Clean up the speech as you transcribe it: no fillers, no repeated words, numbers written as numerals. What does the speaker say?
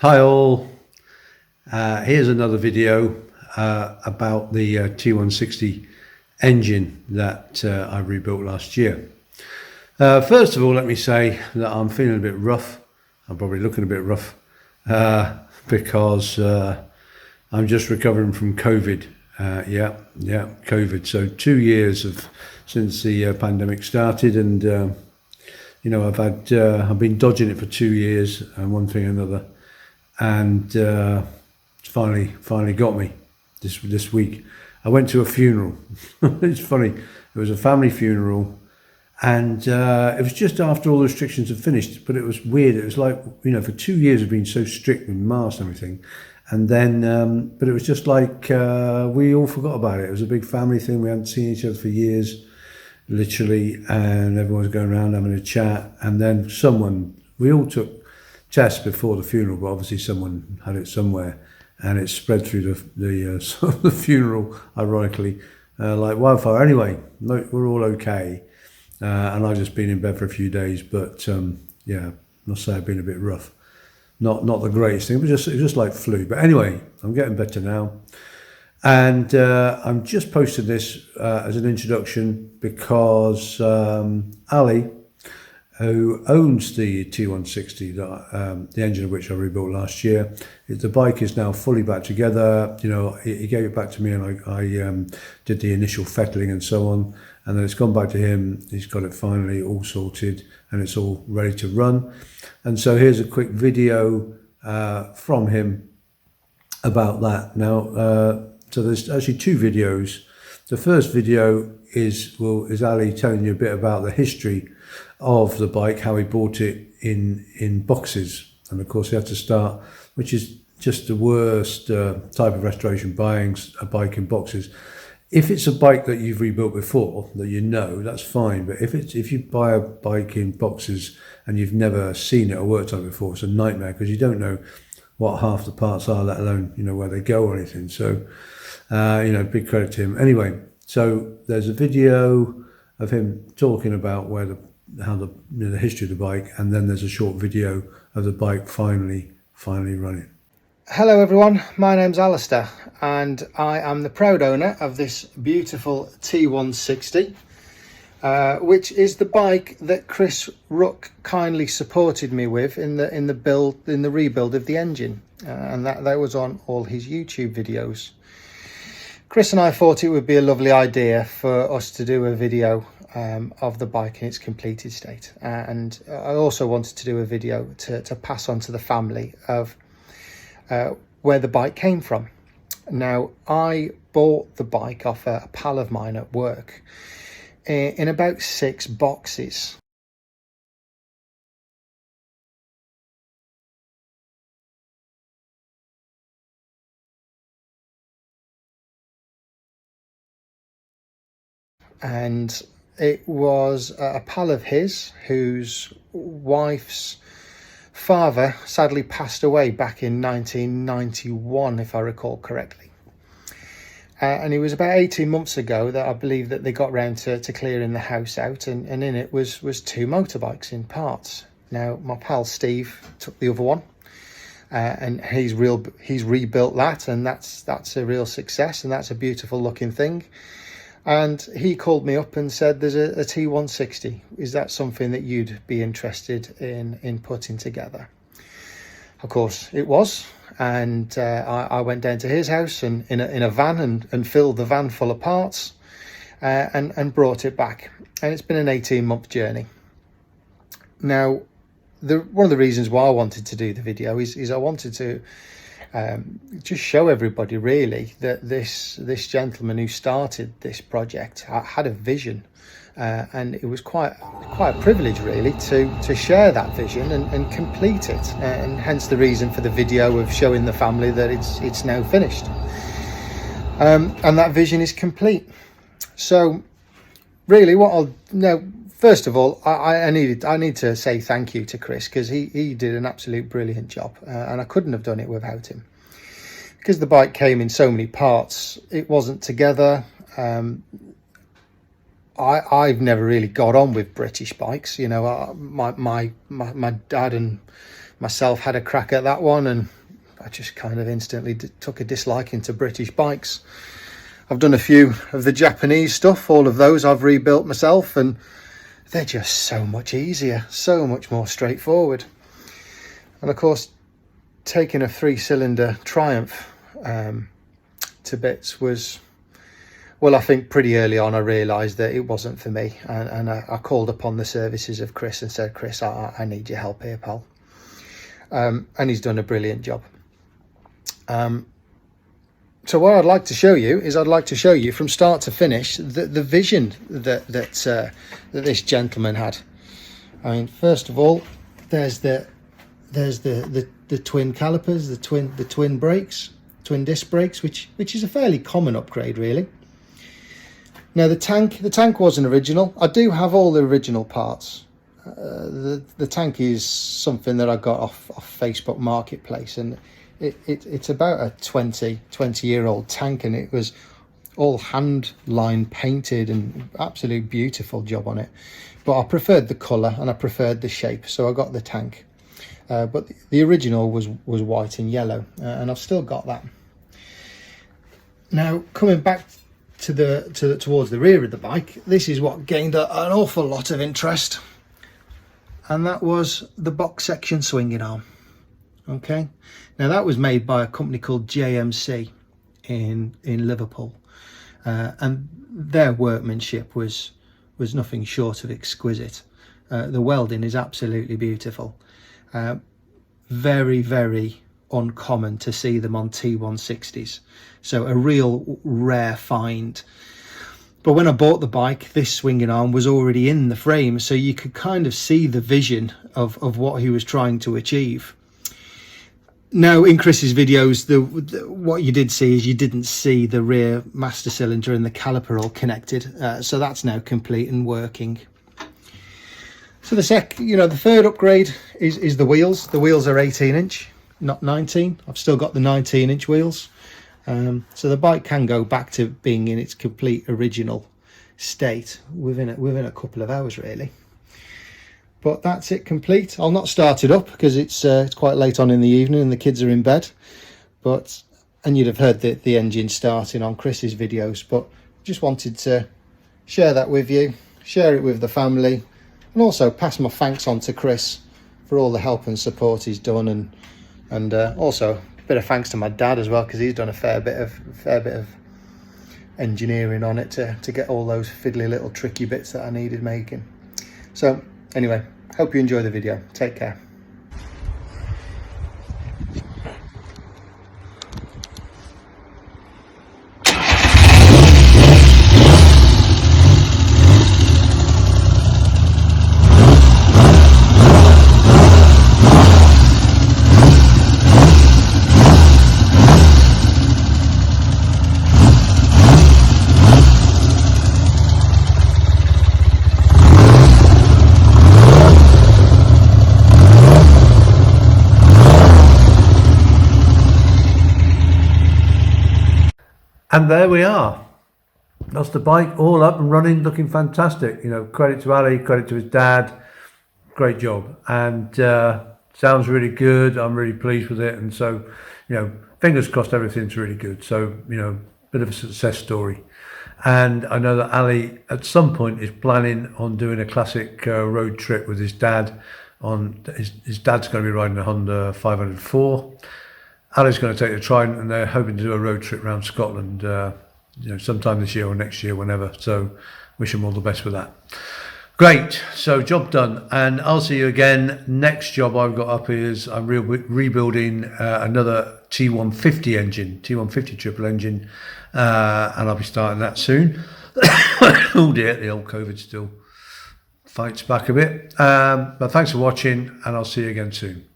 Hi all, here's another video about the T160 engine that I rebuilt last year. First of all, let me say that I'm feeling a bit rough. I'm probably looking a bit rough because I'm just recovering from COVID. COVID. So 2 years since the pandemic started, and I've been dodging it for 2 years and one thing or another, and finally got me this week. I went to a funeral. It's funny. It was a family funeral, and it was just after all the restrictions had finished. But it was weird. It was like, for 2 years we've been so strict with masks and everything, and then but it was just like we all forgot about it. It was a big family thing. We hadn't seen each other for years, literally, and everyone was going around having a chat. And then we all took tests before the funeral, but obviously someone had it somewhere, and it spread through the funeral, ironically, like wildfire. Anyway, we're all okay, and I've just been in bed for a few days, but I must say I've been a bit rough. Not the greatest thing, but it was just like flu. But anyway, I'm getting better now, and I'm just posting this as an introduction because Ali, who owns the T160, the engine of which I rebuilt last year. The bike is now fully back together. He gave it back to me, and I did the initial fettling and so on, and then it's gone back to him. He's got it finally all sorted, and it's all ready to run. And so here's a quick video from him about that. Now, so there's actually two videos. The first video is Ali telling you a bit about the history of the bike, how he bought it in boxes, and of course he had to start, which is just the worst type of restoration, buying a bike in boxes. If it's a bike that you've rebuilt before, that that's fine. But if you buy a bike in boxes and you've never seen it or worked on it before, it's a nightmare, because you don't know what half the parts are, let alone where they go or anything. So big credit to him. Anyway, so there's a video of him talking about how the history of the bike, and then there's a short video of the bike finally running. Hello everyone, my name's Alistair, and I am the proud owner of this beautiful T160, which is the bike that Chris Rook kindly supported me with in the rebuild of the engine, and that was on all his YouTube videos. Chris and I thought it would be a lovely idea for us to do a video of the bike in its completed state, and I also wanted to do a video to pass on to the family of where the bike came from. Now, I bought the bike off a pal of mine at work in about 6 boxes. And it was a pal of his whose wife's father sadly passed away back in 1991, if I recall correctly. And it was about 18 months ago that I believe that they got round to clearing the house out, and in it was 2 motorbikes in parts. Now, my pal Steve took the other one, and he's rebuilt that, and that's a real success, and that's a beautiful looking thing. And he called me up and said, there's a T160. Is that something that you'd be interested in putting together? Of course it was. And I went down to his house and in a van and filled the van full of parts and brought it back. And it's been an 18-month journey. Now, one of the reasons why I wanted to do the video is I wanted to just show everybody really that this gentleman who started this project had a vision, and it was quite a privilege really to share that vision and complete it, and hence the reason for the video of showing the family that it's now finished, and that vision is complete. So really what I'll now, first of all, I need to say thank you to Chris, because he did an absolute brilliant job, and I couldn't have done it without him. Because the bike came in so many parts, it wasn't together. I've never really got on with British bikes. My dad and myself had a crack at that one, and I just kind of instantly took a disliking to British bikes. I've done a few of the Japanese stuff, all of those I've rebuilt myself, and they're just so much easier, so much more straightforward. And of course, taking a 3-cylinder Triumph to bits was, well, I think pretty early on I realised that it wasn't for me, and I called upon the services of Chris and said, Chris, I need your help here, pal. And he's done a brilliant job. So what I'd like to show you is, I'd like to show you from start to finish the vision that this gentleman had. I mean, first of all, there's the twin calipers, the twin brakes, twin disc brakes, which is a fairly common upgrade, really. Now the tank wasn't original. I do have all the original parts. The tank is something that I got off Facebook Marketplace, and it's about a 20-year-old tank, and it was all hand line painted and absolutely beautiful job on it. But I preferred the colour and I preferred the shape, so I got the tank. But the original was white and yellow, and I've still got that. Now coming back towards the rear of the bike, this is what gained an awful lot of interest, and that was the box section swinging arm. Okay, now that was made by a company called JMC in Liverpool, and their workmanship was nothing short of exquisite. The welding is absolutely beautiful. Very, very uncommon to see them on T160s, so a real rare find. But when I bought the bike, this swinging arm was already in the frame, so you could kind of see the vision of what he was trying to achieve. Now in Chris's videos, what you did see is you didn't see the rear master cylinder and the caliper all connected, so that's now complete and working. So the third upgrade is the wheels. The wheels are 18-inch, not 19. I've still got the 19-inch wheels. So the bike can go back to being in its complete original state within a couple of hours, really. But that's it complete. I'll not start it up because it's quite late on in the evening and the kids are in bed. And you'd have heard the engine starting on Chris's videos. But just wanted to share that with you, share it with the family, and also pass my thanks on to Chris for all the help and support he's done, and also a bit of thanks to my dad as well, because he's done a fair bit of engineering on it to get all those fiddly little tricky bits that I needed making. So anyway, hope you enjoy the video. Take care. And there we are. That's the bike all up and running, looking fantastic. You know, credit to Ali, credit to his dad. Great job. And sounds really good. I'm really pleased with it. And so, you know, fingers crossed everything's really good. So, you know, bit of a success story. And I know that Ali at some point is planning on doing a classic road trip with his dad. His dad's going to be riding a Honda 504. Ali's going to take the Trident, and they're hoping to do a road trip around Scotland, you know, sometime this year or next year, whenever. So wish them all the best with that. Great, so job done, and I'll see you again. Next job I've got up is I'm rebuilding another T150 engine, T150 triple engine, and I'll be starting that soon. Oh dear, the old COVID still fights back a bit. But thanks for watching, and I'll see you again soon.